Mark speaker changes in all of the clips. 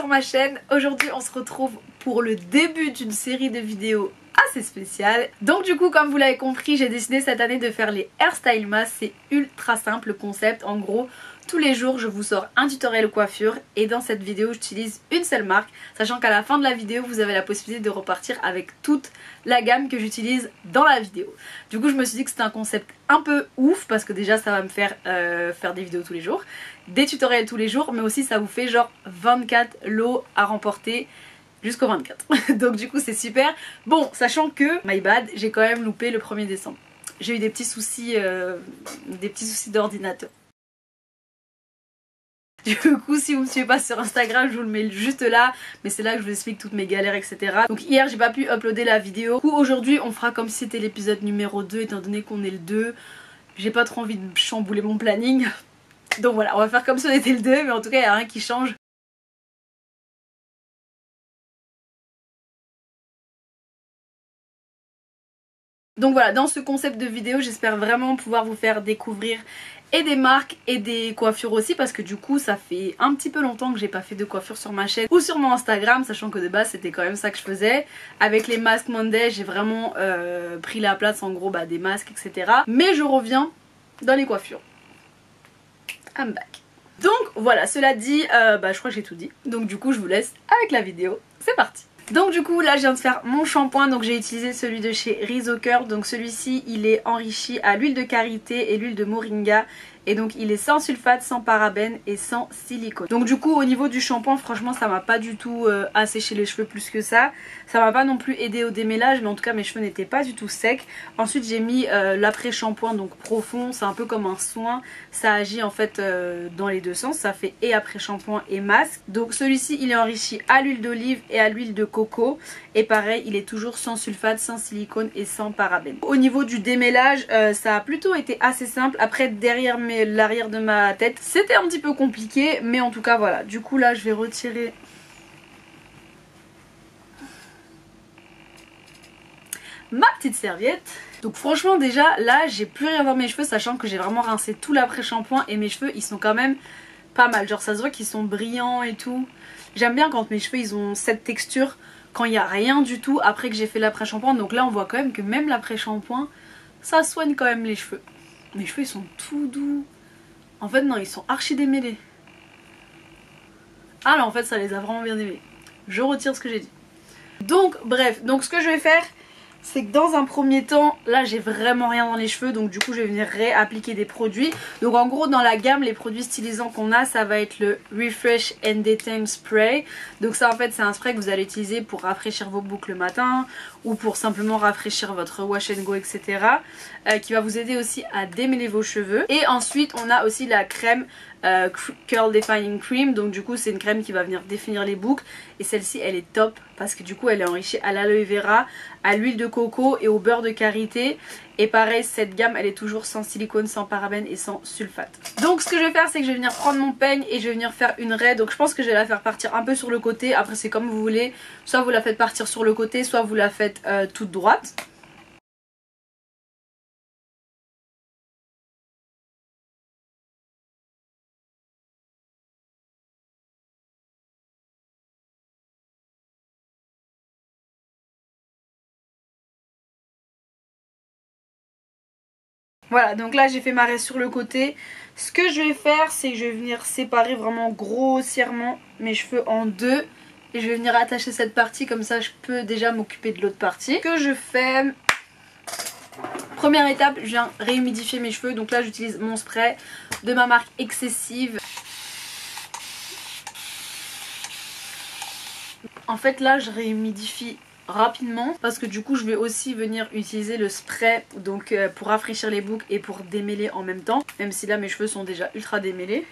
Speaker 1: sur ma chaîne. Aujourd'hui on se retrouve pour le début d'une série de vidéos assez spéciale. Donc du coup, comme vous l'avez compris, j'ai décidé cette année de faire les hairstyle masks. C'est ultra simple le concept. En gros, tous les jours je vous sors un tutoriel coiffure et dans cette vidéo j'utilise une seule marque, sachant qu'à la fin de la vidéo vous avez la possibilité de repartir avec toute la gamme que j'utilise dans la vidéo. Du coup je me suis dit que c'était un concept un peu ouf parce que déjà ça va me faire faire des vidéos tous les jours, des tutoriels tous les jours, mais aussi ça vous fait genre 24 lots à remporter jusqu'au 24. Donc du coup c'est super. Bon, sachant que, my bad, j'ai quand même loupé le 1er décembre. J'ai eu des petits soucis d'ordinateur. Du coup, si vous me suivez pas sur Instagram, je vous le mets juste là, mais c'est là que je vous explique toutes mes galères, etc. Donc hier j'ai pas pu uploader la vidéo. Du coup aujourd'hui on fera comme si c'était l'épisode numéro 2, étant donné qu'on est le 2. J'ai pas trop envie de chambouler mon planning. Donc voilà, on va faire comme si on était le 2, mais en tout cas il n'y a rien qui change. Donc voilà, dans ce concept de vidéo, j'espère vraiment pouvoir vous faire découvrir et des marques et des coiffures aussi, parce que du coup ça fait un petit peu longtemps que j'ai pas fait de coiffure sur ma chaîne ou sur mon Instagram, sachant que de base c'était quand même ça que je faisais. Avec les masques Monday, j'ai vraiment pris la place en gros des masques, etc. Mais je reviens dans les coiffures. I'm back. Donc voilà, cela dit, je crois que j'ai tout dit. Donc du coup je vous laisse avec la vidéo, c'est parti. Donc du coup là je viens de faire mon shampoing, donc j'ai utilisé celui de chez Rizzo Curl. Donc celui-ci il est enrichi à l'huile de karité et l'huile de moringa. Et donc il est sans sulfate, sans parabènes et sans silicone. Donc du coup au niveau du shampoing, franchement ça m'a pas du tout asséché les cheveux plus que ça. Ça m'a pas non plus aidé au démêlage, mais en tout cas mes cheveux n'étaient pas du tout secs. Ensuite j'ai mis l'après shampoing, donc profond, c'est un peu comme un soin. Ça agit en fait dans les deux sens, ça fait et après shampoing et masque. Donc celui-ci il est enrichi à l'huile d'olive et à l'huile de coco. Et pareil il est toujours sans sulfate, sans silicone et sans parabènes. Au niveau du démêlage ça a plutôt été assez simple. Après derrière l'arrière de ma tête c'était un petit peu compliqué, mais en tout cas voilà. Du coup là je vais retirer ma petite serviette. Donc franchement déjà là j'ai plus rien dans mes cheveux, sachant que j'ai vraiment rincé tout l'après shampoing et mes cheveux ils sont quand même pas mal, genre ça se voit qu'ils sont brillants et tout. J'aime bien quand mes cheveux ils ont cette texture quand il n'y a rien du tout après que j'ai fait l'après shampoing. Donc là on voit quand même que même l'après shampoing ça soigne quand même les cheveux. Mes cheveux ils sont tout doux. En fait non, ils sont archi démêlés. Ah là en fait ça les a vraiment bien démêlés. Je retire ce que j'ai dit. Donc bref, donc ce que je vais faire c'est que dans un premier temps, là j'ai vraiment rien dans les cheveux, donc du coup je vais venir réappliquer des produits. Donc en gros dans la gamme, les produits stylisants qu'on a, ça va être le Refresh and Detang Spray. Donc ça en fait c'est un spray que vous allez utiliser pour rafraîchir vos boucles le matin ou pour simplement rafraîchir votre wash and go, etc. Qui va vous aider aussi à démêler vos cheveux. Et ensuite on a aussi la crème Curl Defining Cream, donc du coup c'est une crème qui va venir définir les boucles et celle-ci elle est top parce que du coup elle est enrichie à l'aloe vera, à l'huile de coco et au beurre de karité. Et pareil cette gamme elle est toujours sans silicone, sans parabènes et sans sulfate. Donc ce que je vais faire c'est que je vais venir prendre mon peigne et je vais venir faire une raie. Donc je pense que je vais la faire partir un peu sur le côté, après c'est comme vous voulez, soit vous la faites partir sur le côté, soit vous la faites toute droite. Voilà, donc là j'ai fait ma raie sur le côté. Ce que je vais faire c'est que je vais venir séparer vraiment grossièrement mes cheveux en deux. Et je vais venir attacher cette partie, comme ça je peux déjà m'occuper de l'autre partie. Ce que je fais, première étape, je viens réhumidifier mes cheveux. Donc là j'utilise mon spray de ma marque Excessive. En fait là je réhumidifie rapidement parce que du coup je vais aussi venir utiliser le spray donc pour rafraîchir les boucles et pour démêler en même temps, même si là mes cheveux sont déjà ultra démêlés.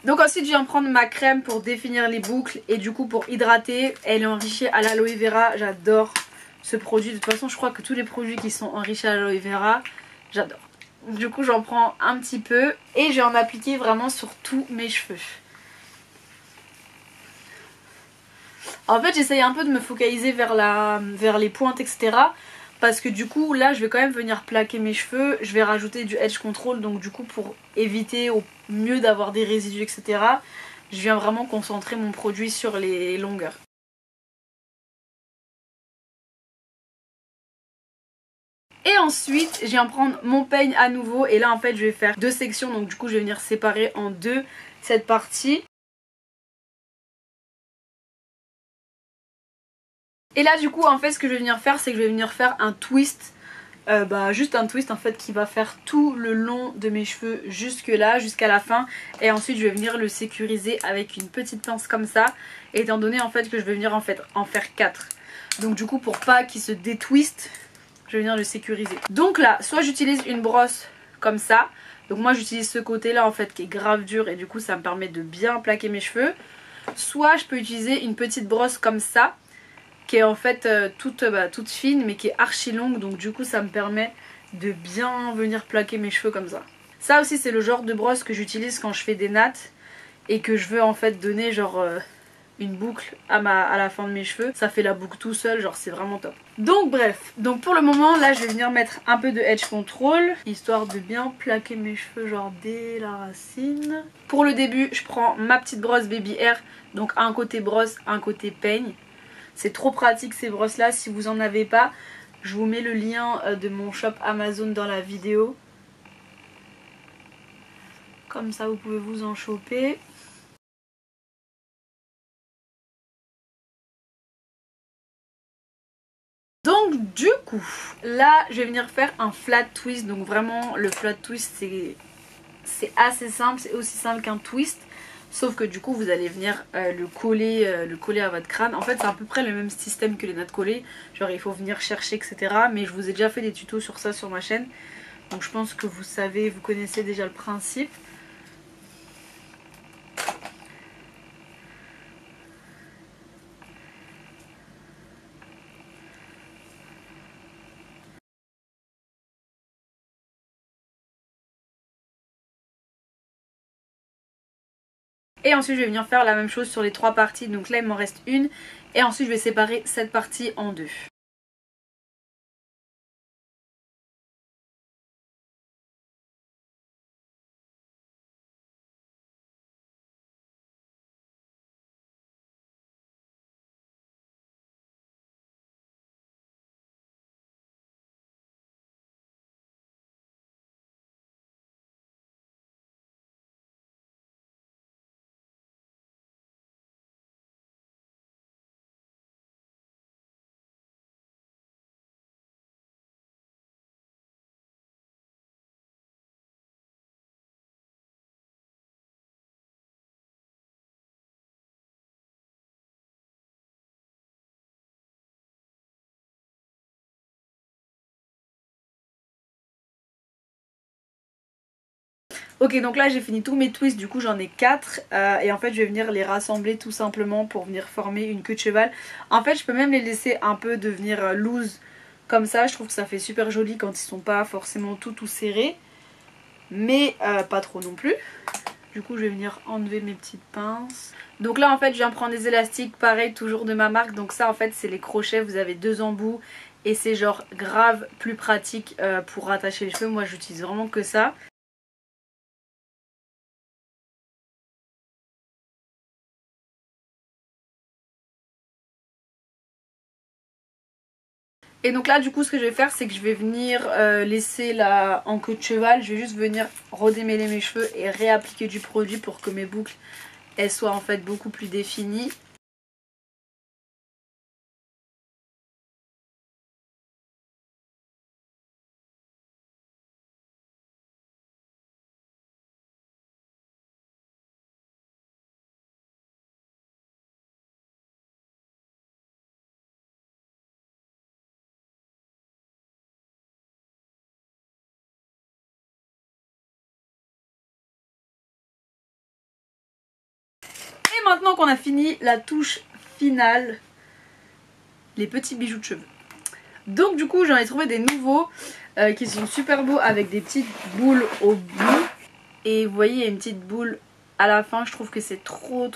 Speaker 1: Donc ensuite je viens prendre ma crème pour définir les boucles et du coup pour hydrater. Elle est enrichie à l'aloe vera, j'adore ce produit. De toute façon je crois que tous les produits qui sont enrichis à l'aloe vera j'adore. Du coup j'en prends un petit peu et je vais en appliquer vraiment sur tous mes cheveux. En fait j'essaye un peu de me focaliser vers les pointes, etc. parce que du coup là je vais quand même venir plaquer mes cheveux, je vais rajouter du edge control, donc du coup pour éviter au mieux d'avoir des résidus etc. Je viens vraiment concentrer mon produit sur les longueurs. Et ensuite je viens prendre mon peigne à nouveau et là en fait je vais faire deux sections, donc du coup je vais venir séparer en deux cette partie. Et là du coup en fait ce que je vais venir faire c'est que je vais venir faire un twist, juste un twist en fait qui va faire tout le long de mes cheveux jusque là, jusqu'à la fin. Et ensuite je vais venir le sécuriser avec une petite pince comme ça, étant donné en fait que je vais venir en faire 4. Donc du coup pour pas qu'il se détwiste, je vais venir le sécuriser. Donc là soit j'utilise une brosse comme ça, donc moi j'utilise ce côté là en fait qui est grave dur et du coup ça me permet de bien plaquer mes cheveux. Soit je peux utiliser une petite brosse comme ça qui est en fait toute fine mais qui est archi longue, donc du coup ça me permet de bien venir plaquer mes cheveux comme ça. Ça aussi c'est le genre de brosse que j'utilise quand je fais des nattes et que je veux en fait donner genre une boucle à la fin de mes cheveux. Ça fait la boucle tout seul, genre c'est vraiment top. Donc bref, donc pour le moment là je vais venir mettre un peu de edge control histoire de bien plaquer mes cheveux genre dès la racine. Pour le début je prends ma petite brosse baby hair, donc un côté brosse, un côté peigne. C'est trop pratique ces brosses là, si vous en avez pas, je vous mets le lien de mon shop Amazon dans la vidéo. Comme ça vous pouvez vous en choper. Donc du coup, là je vais venir faire un flat twist. Donc vraiment le flat twist c'est assez simple, c'est aussi simple qu'un twist. Sauf que du coup vous allez venir le coller à votre crâne. En fait c'est à peu près le même système que les nattes collées. Genre il faut venir chercher etc. Mais je vous ai déjà fait des tutos sur ça sur ma chaîne. Donc je pense que vous savez, vous connaissez déjà le principe. Et ensuite je vais venir faire la même chose sur les trois parties. Donc là il m'en reste une. Et ensuite je vais séparer cette partie en deux. Ok, donc là j'ai fini tous mes twists, du coup j'en ai 4 et en fait je vais venir les rassembler tout simplement pour venir former une queue de cheval. En fait je peux même les laisser un peu devenir loose comme ça, je trouve que ça fait super joli quand ils sont pas forcément tout serrés, mais pas trop non plus. Du coup je vais venir enlever mes petites pinces. Donc là en fait je viens prendre des élastiques, pareil toujours de ma marque, donc ça en fait c'est les crochets, vous avez 2 embouts et c'est genre grave plus pratique pour rattacher les cheveux, moi j'utilise vraiment que ça. Et donc là du coup ce que je vais faire c'est que je vais venir laisser là en queue de cheval, je vais juste venir redémêler mes cheveux et réappliquer du produit pour que mes boucles elles soient en fait beaucoup plus définies. Et maintenant qu'on a fini la touche finale, les petits bijoux de cheveux. Donc du coup j'en ai trouvé des nouveaux qui sont super beaux avec des petites boules au bout. Et vous voyez il y a une petite boule à la fin, je trouve que c'est trop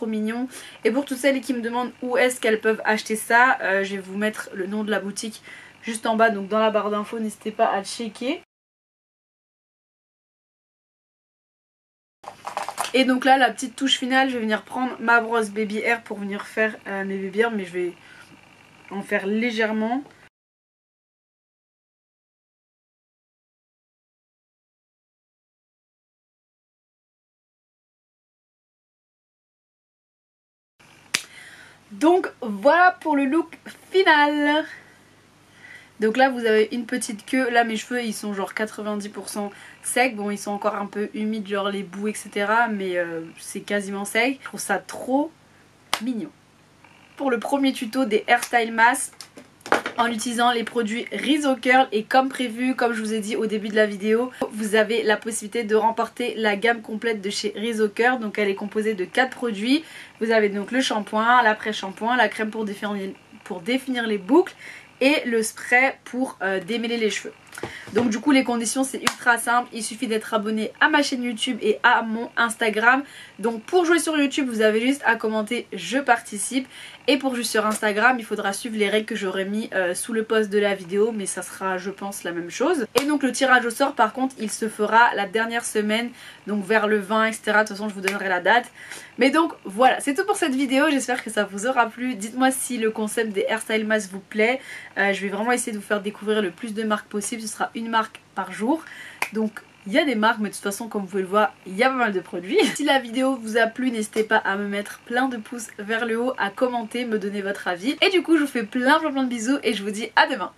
Speaker 1: mignon. Et pour toutes celles qui me demandent où est-ce qu'elles peuvent acheter ça, je vais vous mettre le nom de la boutique juste en bas, donc dans la barre d'infos, n'hésitez pas à checker. Et donc là, la petite touche finale, je vais venir prendre ma brosse Baby Hair pour venir faire mes baby hairs, mais je vais en faire légèrement. Donc voilà pour le look final. Donc là vous avez une petite queue. Là mes cheveux ils sont genre 90% secs. Bon ils sont encore un peu humides, genre les bouts etc. Mais c'est quasiment sec. Je trouve ça trop mignon. Pour le premier tuto des hairstyle masks, en utilisant les produits Rizzo Curl, et comme prévu, comme je vous ai dit au début de la vidéo, vous avez la possibilité de remporter la gamme complète de chez Rizzo Curl. Donc elle est composée de 4 produits. Vous avez donc le shampoing, l'après-shampoing, la crème pour définir les boucles et le spray pour démêler les cheveux. Donc du coup les conditions c'est ultra simple, il suffit d'être abonné à ma chaîne YouTube et à mon Instagram. Donc pour jouer sur YouTube vous avez juste à commenter je participe, et pour jouer sur Instagram il faudra suivre les règles que j'aurais mis sous le post de la vidéo, mais ça sera je pense la même chose. Et donc le tirage au sort par contre il se fera la dernière semaine, donc vers le 20 etc. De toute façon je vous donnerai la date. Mais donc voilà, c'est tout pour cette vidéo, j'espère que ça vous aura plu. Dites-moi si le concept des hairstyle masks vous plaît. Je vais vraiment essayer de vous faire découvrir le plus de marques possible, ce sera une marque par jour. Donc il y a des marques, mais de toute façon comme vous pouvez le voir il y a pas mal de produits. Si la vidéo vous a plu, n'hésitez pas à me mettre plein de pouces vers le haut, à commenter, me donner votre avis. Et du coup je vous fais plein de bisous et je vous dis à demain.